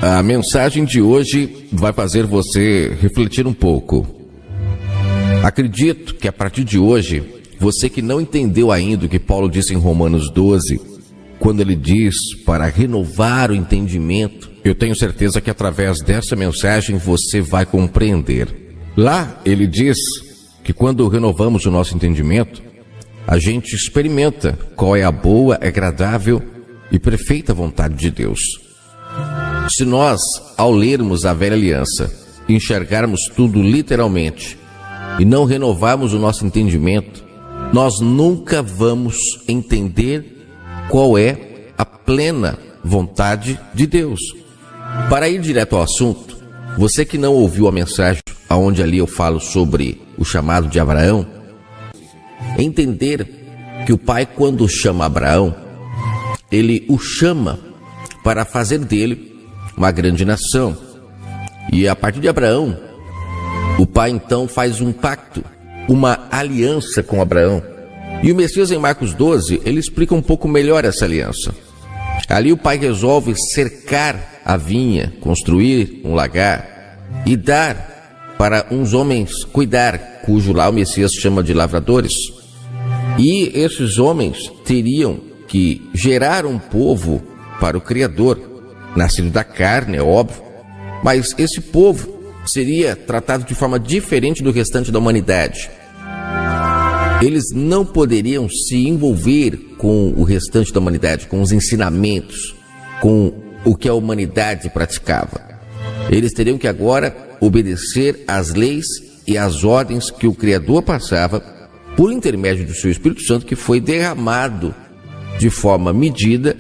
A mensagem de hoje vai fazer você refletir um pouco. Acredito que a partir de hoje, você que não entendeu ainda o que Paulo disse em Romanos 12, quando ele diz para renovar o entendimento, eu tenho certeza que através dessa mensagem você vai compreender. Lá ele diz que quando renovamos o nosso entendimento, a gente experimenta qual é a boa, agradável e perfeita vontade de Deus. Se nós, ao lermos a velha aliança, enxergarmos tudo literalmente e não renovarmos o nosso entendimento, nós nunca vamos entender qual é a plena vontade de Deus. Para ir direto ao assunto, você que não ouviu a mensagem onde ali eu falo sobre o chamado de Abraão, entender que o pai, quando chama Abraão, ele o chama para fazer dele uma grande nação. E a partir de Abraão, o pai então faz um pacto, uma aliança com Abraão. E o Messias em Marcos 12, ele explica um pouco melhor essa aliança. Ali o pai resolve cercar a vinha, construir um lagar e dar para uns homens cuidar, cujo lá o Messias chama de lavradores. E esses homens teriam que gerar um povo para o Criador, nascido da carne, é óbvio, mas esse povo seria tratado de forma diferente do restante da humanidade. Eles não poderiam se envolver com o restante da humanidade, com os ensinamentos, com o que a humanidade praticava. Eles teriam que agora obedecer às leis e às ordens que o Criador passava por intermédio do seu Espírito Santo, que foi derramado de forma medida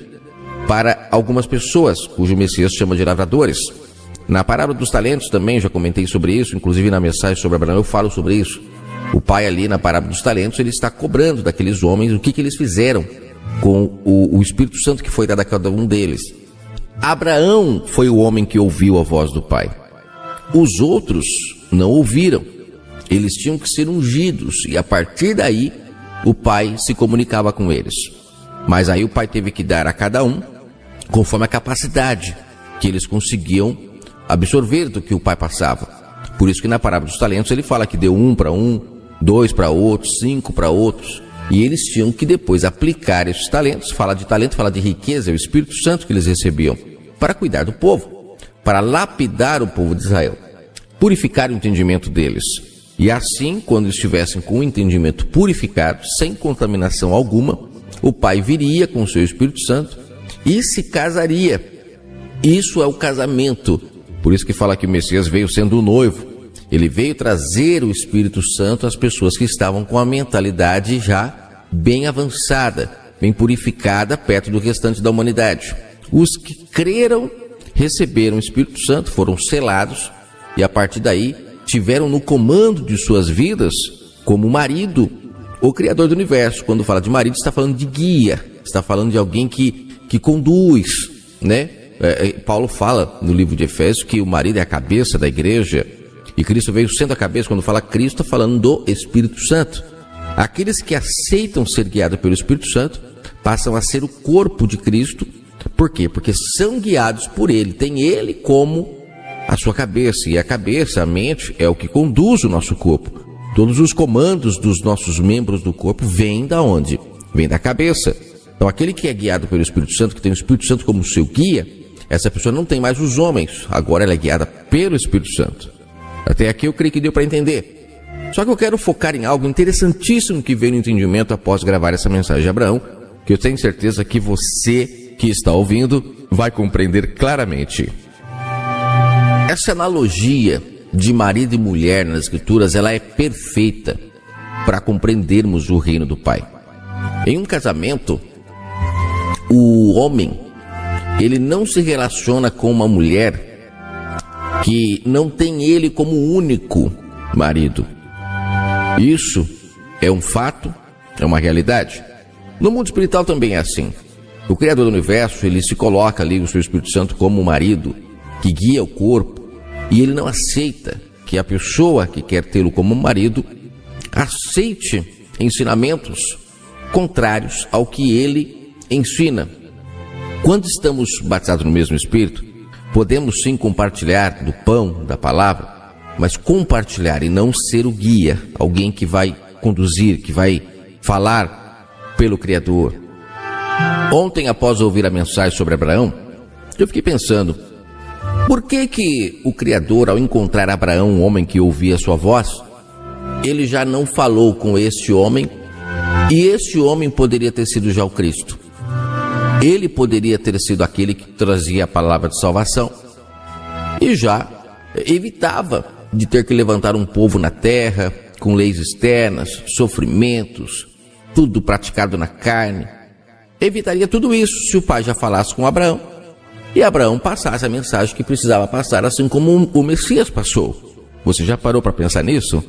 para algumas pessoas, cujo Messias chama de lavradores. Na parábola dos talentos também já comentei sobre isso, inclusive na mensagem sobre Abraão eu falo sobre isso. O pai ali na parábola dos talentos, ele está cobrando daqueles homens o que eles fizeram com o Espírito Santo que foi dado a cada um deles. Abraão foi o homem que ouviu a voz do pai. Os outros não ouviram. Eles tinham que ser ungidos e a partir daí o pai se comunicava com eles. Mas aí o pai teve que dar a cada um conforme a capacidade que eles conseguiam absorver do que o pai passava. Por isso que na parábola dos talentos ele fala que deu 1 para um, 2 para outros, 5 para outros. E eles tinham que depois aplicar esses talentos. Fala de talento, fala de riqueza, é o Espírito Santo que eles recebiam para cuidar do povo, para lapidar o povo de Israel, purificar o entendimento deles. E assim, quando estivessem com o entendimento purificado, sem contaminação alguma, o pai viria com o seu Espírito Santo e se casaria. Isso é o casamento. Por isso que fala que o Messias veio sendo o noivo. Ele veio trazer o Espírito Santo às pessoas que estavam com a mentalidade já bem avançada, bem purificada, perto do restante da humanidade. Os que creram, receberam o Espírito Santo, foram selados e a partir daí tiveram no comando de suas vidas como marido o Criador do universo. Quando fala de marido, está falando de guia, está falando de alguém que conduz, né? Paulo fala no livro de Efésios que o marido é a cabeça da igreja e Cristo veio sendo a cabeça. Quando fala Cristo, está falando do Espírito Santo. Aqueles que aceitam ser guiados pelo Espírito Santo passam a ser o corpo de Cristo. Por quê? Porque são guiados por Ele, tem Ele como a sua cabeça, e a cabeça, a mente, é o que conduz o nosso corpo. Todos os comandos dos nossos membros do corpo vêm da onde? Vêm da cabeça. Então aquele que é guiado pelo Espírito Santo, que tem o Espírito Santo como seu guia, essa pessoa não tem mais os homens, agora ela é guiada pelo Espírito Santo. Até aqui eu creio que deu para entender. Só que eu quero focar em algo interessantíssimo que veio no entendimento após gravar essa mensagem de Abraão, que eu tenho certeza que você que está ouvindo vai compreender claramente. Essa analogia de marido e mulher nas Escrituras, ela é perfeita para compreendermos o reino do Pai. Em um casamento, o homem, ele não se relaciona com uma mulher que não tem ele como único marido. Isso é um fato, é uma realidade. No mundo espiritual também é assim. O Criador do universo, ele se coloca ali, o seu Espírito Santo, como marido que guia o corpo, e ele não aceita que a pessoa que quer tê-lo como marido aceite ensinamentos contrários ao que ele ensina. Quando estamos batizados no mesmo Espírito, podemos sim compartilhar do pão, da palavra, mas compartilhar e não ser o guia, alguém que vai conduzir, que vai falar pelo Criador. Ontem, após ouvir a mensagem sobre Abraão, eu fiquei pensando, por que o Criador, ao encontrar Abraão, um homem que ouvia sua voz, ele já não falou com este homem, e este homem poderia ter sido já o Cristo? Ele poderia ter sido aquele que trazia a palavra de salvação e já evitava de ter que levantar um povo na terra com leis externas, sofrimentos, tudo praticado na carne. Evitaria tudo isso se o pai já falasse com Abraão e Abraão passasse a mensagem que precisava passar, assim como o Messias passou. Você já parou para pensar nisso?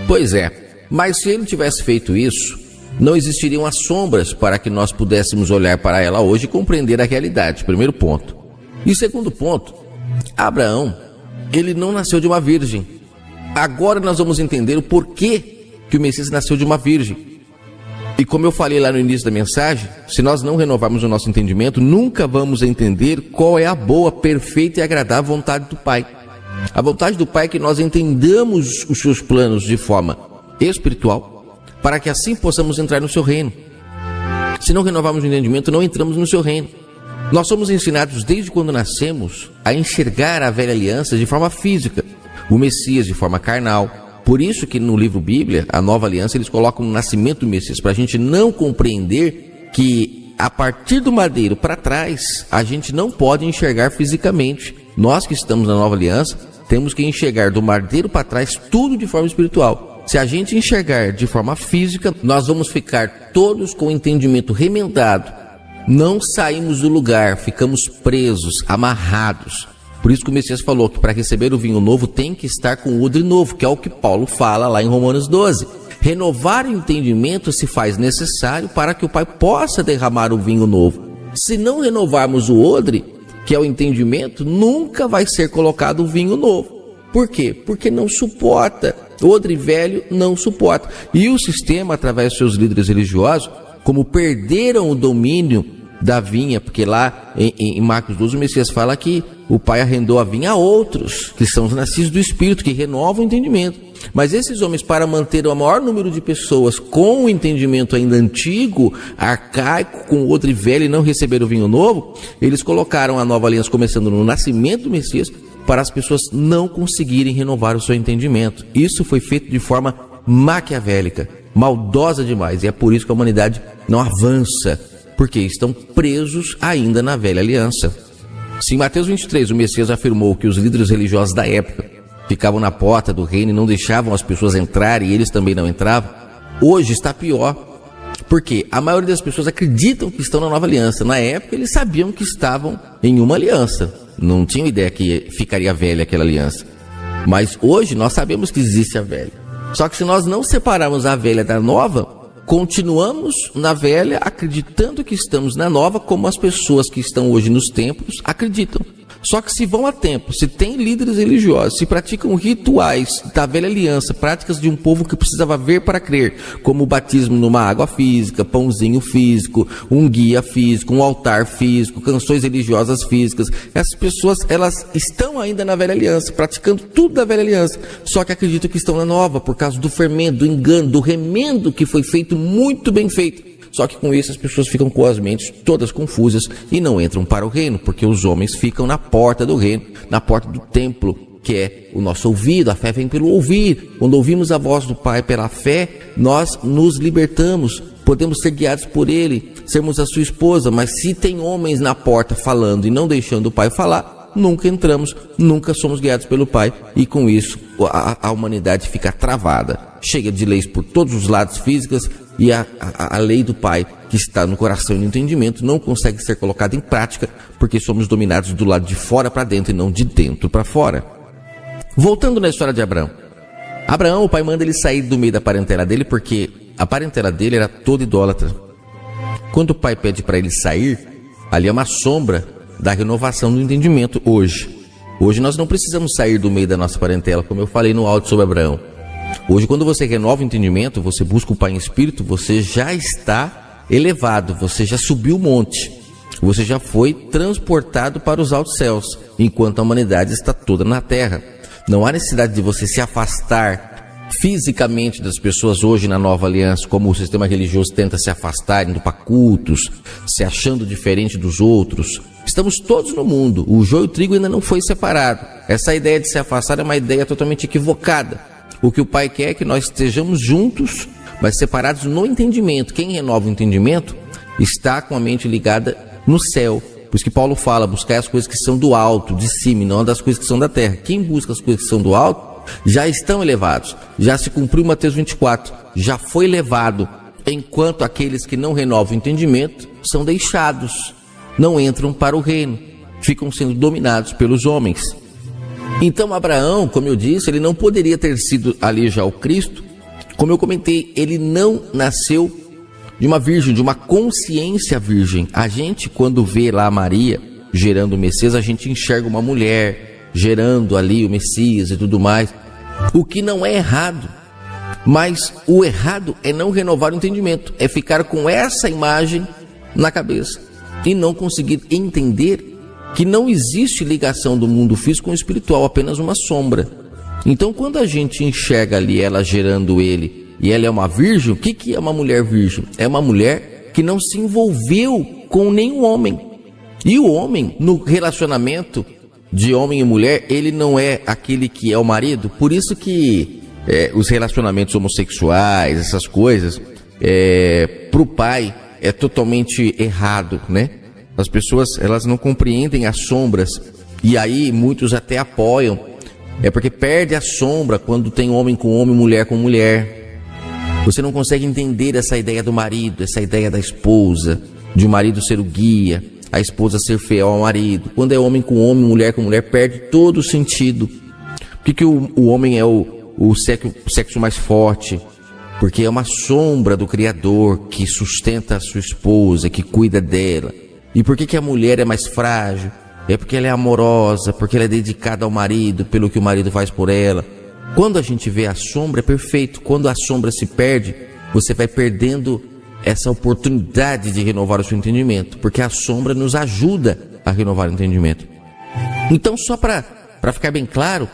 Pois é, mas se ele tivesse feito isso, não existiriam as sombras para que nós pudéssemos olhar para ela hoje e compreender a realidade. Primeiro ponto. E segundo ponto, Abraão, ele não nasceu de uma virgem. Agora nós vamos entender o porquê que o Messias nasceu de uma virgem. E como eu falei lá no início da mensagem, se nós não renovarmos o nosso entendimento, nunca vamos entender qual é a boa, perfeita e agradável vontade do Pai. A vontade do Pai é que nós entendamos os seus planos de forma espiritual, para que assim possamos entrar no seu reino. Se não renovarmos o entendimento, não entramos no seu reino. Nós somos ensinados desde quando nascemos a enxergar a velha aliança de forma física, o Messias de forma carnal. Por isso que no livro Bíblia, a nova aliança, eles colocam o nascimento do Messias, para a gente não compreender que a partir do madeiro para trás, a gente não pode enxergar fisicamente. Nós que estamos na nova aliança, temos que enxergar do madeiro para trás tudo de forma espiritual. Se a gente enxergar de forma física, nós vamos ficar todos com o entendimento remendado. Não saímos do lugar, ficamos presos, amarrados. Por isso que o Messias falou que para receber o vinho novo tem que estar com o odre novo, que é o que Paulo fala lá em Romanos 12. Renovar o entendimento se faz necessário para que o Pai possa derramar o vinho novo. Se não renovarmos o odre, que é o entendimento, nunca vai ser colocado o vinho novo. Por quê? Porque não suporta. O odre velho não suporta. E o sistema, através dos seus líderes religiosos, como perderam o domínio da vinha, porque lá em Marcos 12 o Messias fala que o Pai arrendou a vinha a outros, que são os nascidos do Espírito, que renovam o entendimento. Mas esses homens, para manter o maior número de pessoas com o entendimento ainda antigo, arcaico, com o odre velho e não receber o vinho novo, eles colocaram a nova aliança começando no nascimento do Messias, para as pessoas não conseguirem renovar o seu entendimento. Isso foi feito de forma maquiavélica, maldosa demais, e é por isso que a humanidade não avança, porque estão presos ainda na velha aliança. Se em Mateus 23 o Messias afirmou que os líderes religiosos da época ficavam na porta do reino e não deixavam as pessoas entrarem, e eles também não entravam, hoje está pior, porque a maioria das pessoas acreditam que estão na nova aliança. Na época eles sabiam que estavam em uma aliança, não tinham ideia que ficaria velha aquela aliança. Mas hoje nós sabemos que existe a velha. Só que se nós não separarmos a velha da nova, continuamos na velha acreditando que estamos na nova, como as pessoas que estão hoje nos templos acreditam. Só que se vão a templo, se tem líderes religiosos, se praticam rituais da velha aliança, práticas de um povo que precisava ver para crer, como o batismo numa água física, pãozinho físico, um guia físico, um altar físico, canções religiosas físicas, essas pessoas, elas estão ainda na velha aliança, praticando tudo da velha aliança, só que acreditam que estão na nova, por causa do fermento, do engano, do remendo que foi feito, muito bem feito. Só que com isso as pessoas ficam com as mentes todas confusas e não entram para o reino, porque os homens ficam na porta do reino, na porta do templo, que é o nosso ouvido. A fé vem pelo ouvir. Quando ouvimos a voz do Pai pela fé, nós nos libertamos, podemos ser guiados por Ele, sermos a sua esposa. Mas se tem homens na porta falando e não deixando o Pai falar, nunca entramos, nunca somos guiados pelo Pai, e com isso a humanidade fica travada, cheia de leis por todos os lados físicas, e a lei do Pai, que está no coração e no entendimento, não consegue ser colocada em prática, porque somos dominados do lado de fora para dentro e não de dentro para fora. Voltando na história de Abraão. Abraão, o pai manda ele sair do meio da parentela dele, porque a parentela dele era toda idólatra. Quando o pai pede para ele sair, ali é uma sombra da renovação do entendimento hoje. Hoje nós não precisamos sair do meio da nossa parentela, como eu falei no áudio sobre Abraão. Hoje, quando você renova o entendimento, você busca o Pai em Espírito, você já está elevado, você já subiu o monte. Você já foi transportado para os altos céus, enquanto a humanidade está toda na terra. Não há necessidade de você se afastar fisicamente das pessoas hoje na nova aliança, como o sistema religioso tenta se afastar, indo para cultos, se achando diferente dos outros. Estamos todos no mundo, o joio e o trigo ainda não foi separado. Essa ideia de se afastar é uma ideia totalmente equivocada. O que o Pai quer é que nós estejamos juntos, mas separados no entendimento. Quem renova o entendimento está com a mente ligada no céu. Por isso que Paulo fala, buscar as coisas que são do alto, de cima, e não das coisas que são da terra. Quem busca as coisas que são do alto, já estão elevados. Já se cumpriu Mateus 24, já foi levado. Enquanto aqueles que não renovam o entendimento são deixados, não entram para o reino, ficam sendo dominados pelos homens. Então Abraão, como eu disse, ele não poderia ter sido ali já o Cristo. Como eu comentei, ele não nasceu de uma virgem, de uma consciência virgem. A gente, quando vê lá Maria gerando o Messias, a gente enxerga uma mulher gerando ali o Messias e tudo mais, o que não é errado. Mas o errado é não renovar o entendimento, é ficar com essa imagem na cabeça e não conseguir entender que não existe ligação do mundo físico com o espiritual, apenas uma sombra. Então, quando a gente enxerga ali ela gerando ele e ela é uma virgem, o que é uma mulher virgem? É uma mulher que não se envolveu com nenhum homem. E o homem, no relacionamento de homem e mulher, ele não é aquele que é o marido. Por isso que os relacionamentos homossexuais, essas coisas, para o pai é totalmente errado, né? As pessoas, elas não compreendem as sombras, e aí muitos até apoiam. É porque perde a sombra quando tem homem com homem, mulher com mulher. Você não consegue entender essa ideia do marido, essa ideia da esposa, de o marido ser o guia, a esposa ser fiel ao marido. Quando é homem com homem, mulher com mulher, perde todo o sentido. Por que o homem é o sexo mais forte? Porque é uma sombra do Criador que sustenta a sua esposa, que cuida dela. E por que a mulher é mais frágil? É porque ela é amorosa, porque ela é dedicada ao marido, pelo que o marido faz por ela. Quando a gente vê a sombra, é perfeito. Quando a sombra se perde, você vai perdendo essa oportunidade de renovar o seu entendimento, porque a sombra nos ajuda a renovar o entendimento. Então, só para ficar bem claro,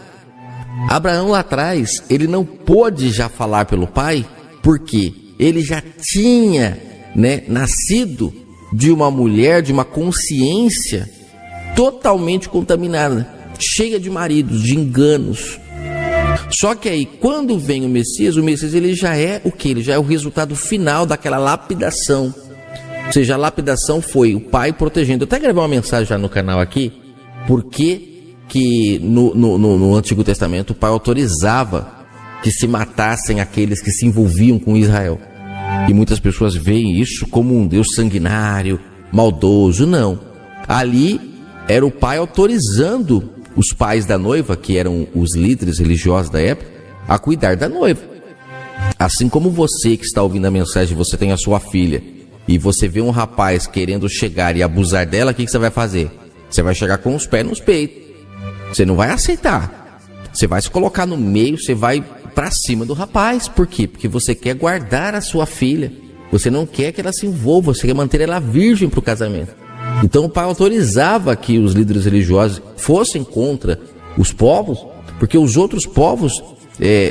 Abraão lá atrás, ele não pôde já falar pelo pai, porque ele já tinha, nascido de uma mulher, de uma consciência totalmente contaminada, cheia de maridos, de enganos. Só que aí, quando vem o Messias ele já é o que? Ele já é o resultado final daquela lapidação. Ou seja, a lapidação foi o pai protegendo. Eu até gravei uma mensagem já no canal aqui, porque que no Antigo Testamento o pai autorizava que se matassem aqueles que se envolviam com Israel. E muitas pessoas veem isso como um Deus sanguinário, maldoso. Não. Ali era o pai autorizando os pais da noiva, que eram os líderes religiosos da época, a cuidar da noiva. Assim como você que está ouvindo a mensagem, você tem a sua filha, e você vê um rapaz querendo chegar e abusar dela, o que você vai fazer? Você vai chegar com os pés nos peitos. Você não vai aceitar. Você vai se colocar no meio, você vai para cima do rapaz. Por quê? Porque você quer guardar a sua filha. Você não quer que ela se envolva, você quer manter ela virgem para o casamento. Então o pai autorizava que os líderes religiosos fossem contra os povos, porque os outros povos,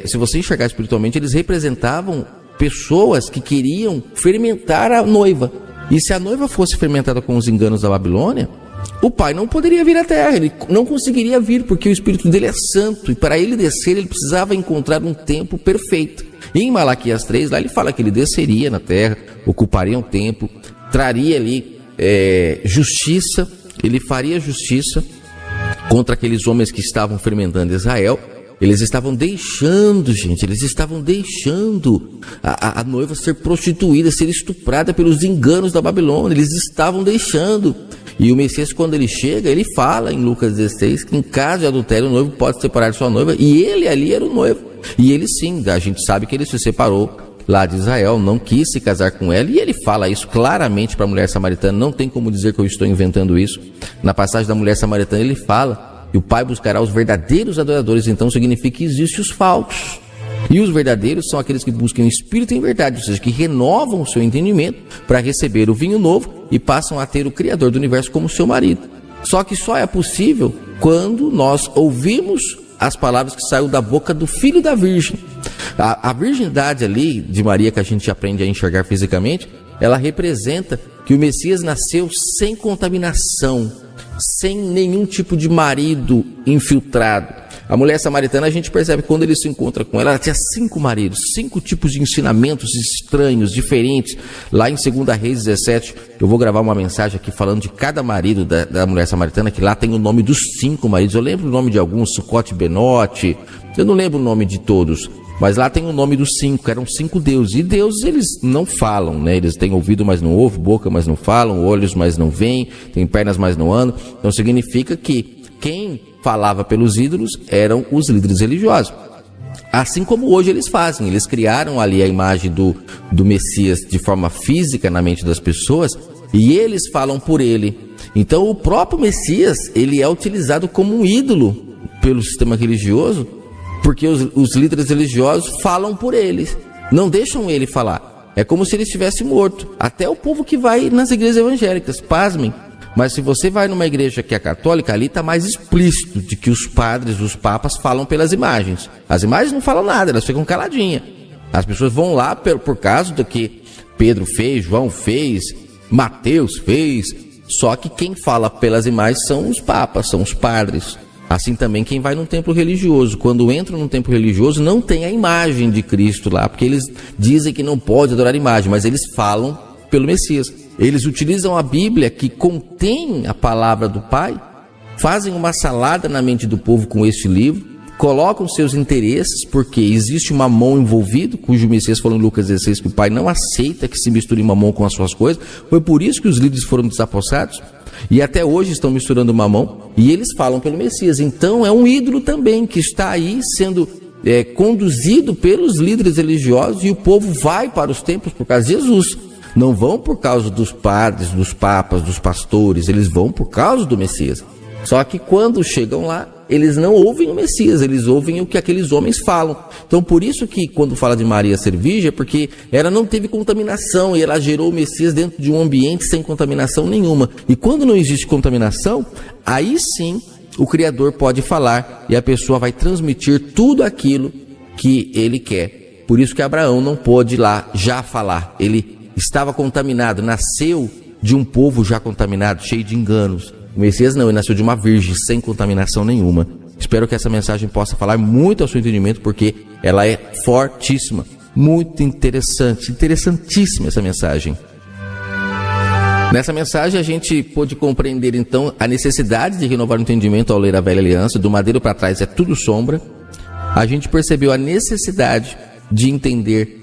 se você enxergar espiritualmente, eles representavam pessoas que queriam fermentar a noiva. E se a noiva fosse fermentada com os enganos da Babilônia, o pai não poderia vir à terra, ele não conseguiria vir, porque o espírito dele é santo, e para ele descer ele precisava encontrar um tempo perfeito. E em Malaquias 3, lá ele fala que ele desceria na terra, ocuparia um templo, traria ali justiça, ele faria justiça contra aqueles homens que estavam fermentando Israel. Eles estavam deixando, gente, a noiva ser prostituída, ser estuprada pelos enganos da Babilônia. Eles estavam deixando. E o Messias, quando ele chega, ele fala em Lucas 16 que em caso de adultério o noivo pode separar de sua noiva, e ele ali era o noivo. E ele sim, a gente sabe que ele se separou lá de Israel, não quis se casar com ela, e ele fala isso claramente para a mulher samaritana. Não tem como dizer que eu estou inventando isso. Na passagem da mulher samaritana ele fala: e o pai buscará os verdadeiros adoradores. Então significa que existem os falsos. E os verdadeiros são aqueles que buscam o Espírito em verdade, ou seja, que renovam o seu entendimento para receber o vinho novo e passam a ter o Criador do universo como seu marido. Só que só é possível quando nós ouvimos as palavras que saíram da boca do Filho da Virgem. A virgindade ali de Maria, que a gente aprende a enxergar fisicamente, ela representa que o Messias nasceu sem contaminação, sem nenhum tipo de marido infiltrado. A mulher samaritana, a gente percebe que quando ele se encontra com ela tinha 5 maridos, 5 tipos de ensinamentos estranhos, diferentes. Lá em 2 Reis 17, eu vou gravar uma mensagem aqui falando de cada marido da mulher samaritana, que lá tem o nome dos 5 maridos. Eu lembro o nome de alguns, Sucote, Benote, eu não lembro o nome de todos, mas lá tem o nome dos 5, eram 5 deuses. E deuses, eles não falam, né? Eles têm ouvido, mas não ouvem, boca, mas não falam, olhos, mas não veem, têm pernas, mas não andam. Então significa que quem falava pelos ídolos eram os líderes religiosos. Assim como hoje eles fazem, eles criaram ali a imagem do Messias de forma física na mente das pessoas e eles falam por ele. Então o próprio Messias, ele é utilizado como um ídolo pelo sistema religioso, porque os líderes religiosos falam por eles, não deixam ele falar. É como se ele estivesse morto. Até o povo que vai nas igrejas evangélicas, pasmem. Mas se você vai numa igreja que é católica, ali está mais explícito de que os padres, os papas falam pelas imagens. As imagens não falam nada, elas ficam caladinhas. As pessoas vão lá por causa do que Pedro fez, João fez, Mateus fez. Só que quem fala pelas imagens são os papas, são os padres. Assim também quem vai num templo religioso. Quando entra num templo religioso, não tem a imagem de Cristo lá, porque eles dizem que não pode adorar imagem, mas eles falam pelo Messias. Eles utilizam a Bíblia, que contém a palavra do Pai, fazem uma salada na mente do povo com este livro, colocam seus interesses, porque existe um mamon envolvido, cujo Messias falou em Lucas 16 que o Pai não aceita que se misture mamon com as suas coisas. Foi por isso que os líderes foram desapossados, e até hoje estão misturando mamon, e eles falam pelo Messias. Então é um ídolo também, que está aí sendo conduzido pelos líderes religiosos, e o povo vai para os templos por causa de Jesus. Não vão por causa dos padres, dos papas, dos pastores, eles vão por causa do Messias. Só que quando chegam lá, eles não ouvem o Messias, eles ouvem o que aqueles homens falam. Então por isso que quando fala de Maria ser virgem, é porque ela não teve contaminação e ela gerou o Messias dentro de um ambiente sem contaminação nenhuma. E quando não existe contaminação, aí sim o Criador pode falar e a pessoa vai transmitir tudo aquilo que ele quer. Por isso que Abraão não pôde lá já falar, ele estava contaminado, nasceu de um povo já contaminado, cheio de enganos. O Messias não, ele nasceu de uma virgem, sem contaminação nenhuma. Espero que essa mensagem possa falar muito ao seu entendimento, porque ela é fortíssima, muito interessante, interessantíssima essa mensagem. Nessa mensagem a gente pôde compreender então a necessidade de renovar o entendimento ao ler a Velha Aliança. Do madeiro para trás é tudo sombra. A gente percebeu a necessidade de entender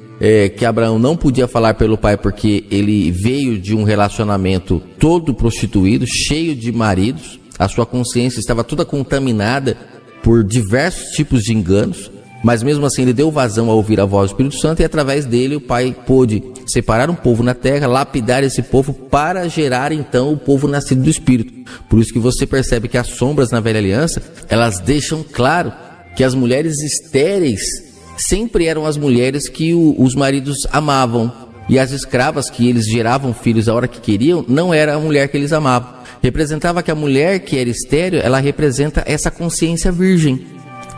que Abraão não podia falar pelo pai, porque ele veio de um relacionamento todo prostituído, cheio de maridos. A sua consciência estava toda contaminada por diversos tipos de enganos, mas mesmo assim ele deu vazão a ouvir a voz do Espírito Santo, e através dele o pai pôde separar um povo na terra, lapidar esse povo para gerar então o povo nascido do Espírito. Por isso que você percebe que as sombras na Velha Aliança, elas deixam claro que as mulheres estéreis sempre eram as mulheres que os maridos amavam, e as escravas que eles geravam filhos a hora que queriam, não era a mulher que eles amavam. Representava que a mulher que era estéril, ela representa essa consciência virgem,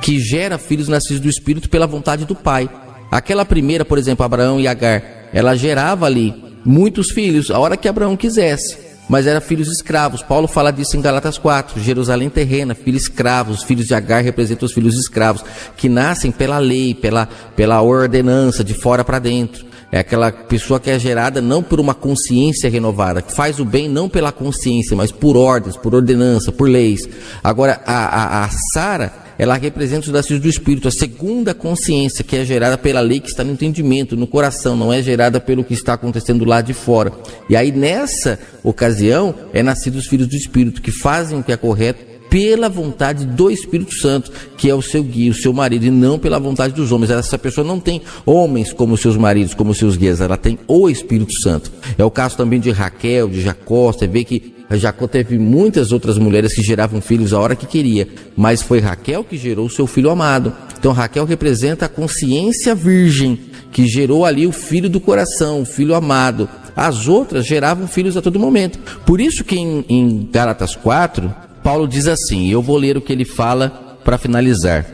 que gera filhos nascidos do Espírito pela vontade do Pai. Aquela primeira, por exemplo, Abraão e Agar, ela gerava ali muitos filhos a hora que Abraão quisesse, mas eram filhos escravos. Paulo fala disso em Galatas 4, Jerusalém terrena, filhos escravos. Os filhos de Agar representam os filhos escravos, que nascem pela lei, pela ordenança, de fora para dentro. É aquela pessoa que é gerada não por uma consciência renovada, que faz o bem não pela consciência, mas por ordens, por ordenança, por leis. Agora, a Sara, ela representa os nascidos do Espírito, a segunda consciência, que é gerada pela lei, que está no entendimento, no coração, não é gerada pelo que está acontecendo lá de fora. E aí, nessa ocasião, é nascidos os filhos do Espírito, que fazem o que é correto pela vontade do Espírito Santo, que é o seu guia, o seu marido, e não pela vontade dos homens. Essa pessoa não tem homens como seus maridos, como seus guias, ela tem o Espírito Santo. É o caso também de Raquel, de Jacó. Você vê que Jacó teve muitas outras mulheres que geravam filhos a hora que queria, mas foi Raquel que gerou o seu filho amado. Então Raquel representa a consciência virgem, que gerou ali o filho do coração, o filho amado. As outras geravam filhos a todo momento. Por isso que em Gálatas 4, Paulo diz assim, eu vou ler o que ele fala para finalizar.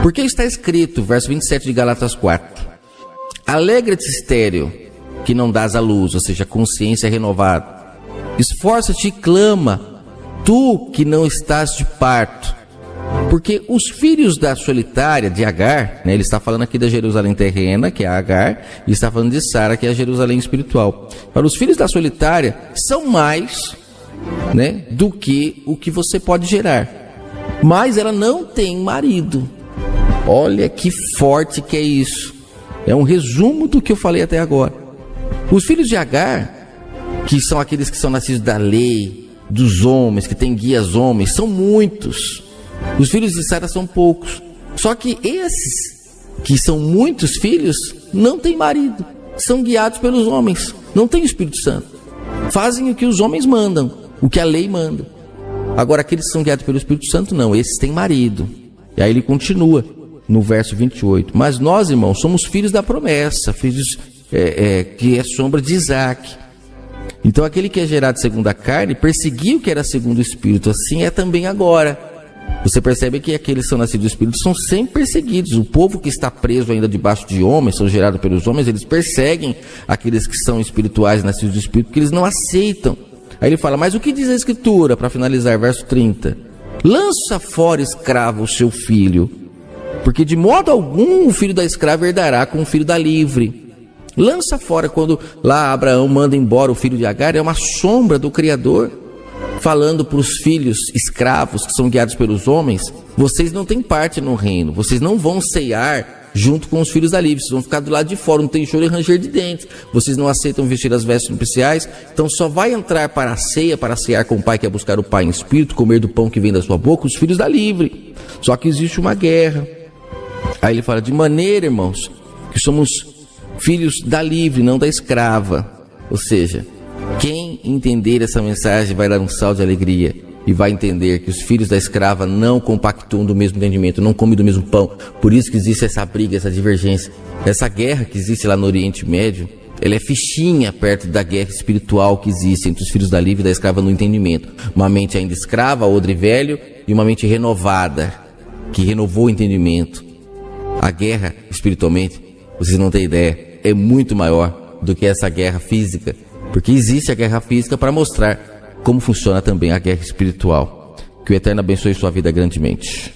Porque está escrito, verso 27 de Gálatas 4, alegra-te, estéril, que não dás à luz, ou seja, a consciência renovada. Esforça-te e clama, tu que não estás de parto. Porque os filhos da solitária, de Agar, né, ele está falando aqui da Jerusalém terrena, que é a Agar, e está falando de Sara, que é a Jerusalém espiritual. Para os filhos da solitária, são mais, né, do que o que você pode gerar. Mas ela não tem marido. Olha que forte que é isso. É um resumo do que eu falei até agora. Os filhos de Agar, que são aqueles que são nascidos da lei, dos homens, que têm guias homens, são muitos. Os filhos de Sara são poucos. Só que esses, que são muitos filhos, não têm marido. São guiados pelos homens. Não têm o Espírito Santo. Fazem o que os homens mandam, o que a lei manda. Agora, aqueles que são guiados pelo Espírito Santo, não. Esses têm marido. E aí ele continua no verso 28. Mas nós, irmãos, somos filhos da promessa, filhos que é sombra de Isaac. Então aquele que é gerado segundo a carne perseguiu o que era segundo o Espírito. Assim é também agora. Você percebe que aqueles que são nascidos do Espírito são sempre perseguidos. O povo que está preso ainda debaixo de homens, são gerados pelos homens, eles perseguem aqueles que são espirituais, nascidos do Espírito, porque eles não aceitam. Aí ele fala, mas o que diz a Escritura, para finalizar, verso 30? Lança fora, escravo, o seu filho, porque de modo algum o filho da escrava herdará com o filho da livre. Lança fora, quando lá Abraão manda embora o filho de Agar, é uma sombra do Criador, falando para os filhos escravos que são guiados pelos homens, vocês não têm parte no reino, vocês não vão ceiar junto com os filhos da livre, vocês vão ficar do lado de fora, não tem choro e ranger de dentes, vocês não aceitam vestir as vestes nupciais, então só vai entrar para a ceia, para cear com o Pai, que é buscar o Pai em espírito, comer do pão que vem da sua boca, os filhos da livre. Só que existe uma guerra. Aí ele fala, de maneira, irmãos, que somos filhos da livre, não da escrava. Ou seja, quem entender essa mensagem vai dar um salto de alegria e vai entender que os filhos da escrava não compactuam do mesmo entendimento, não comem do mesmo pão. Por isso que existe essa briga, essa divergência. Essa guerra que existe lá no Oriente Médio, ela é fichinha perto da guerra espiritual que existe entre os filhos da livre e da escrava no entendimento. Uma mente ainda escrava, odre velho, e uma mente renovada, que renovou o entendimento. A guerra, espiritualmente, vocês não têm ideia, é muito maior do que essa guerra física, porque existe a guerra física para mostrar como funciona também a guerra espiritual. Que o Eterno abençoe sua vida grandemente.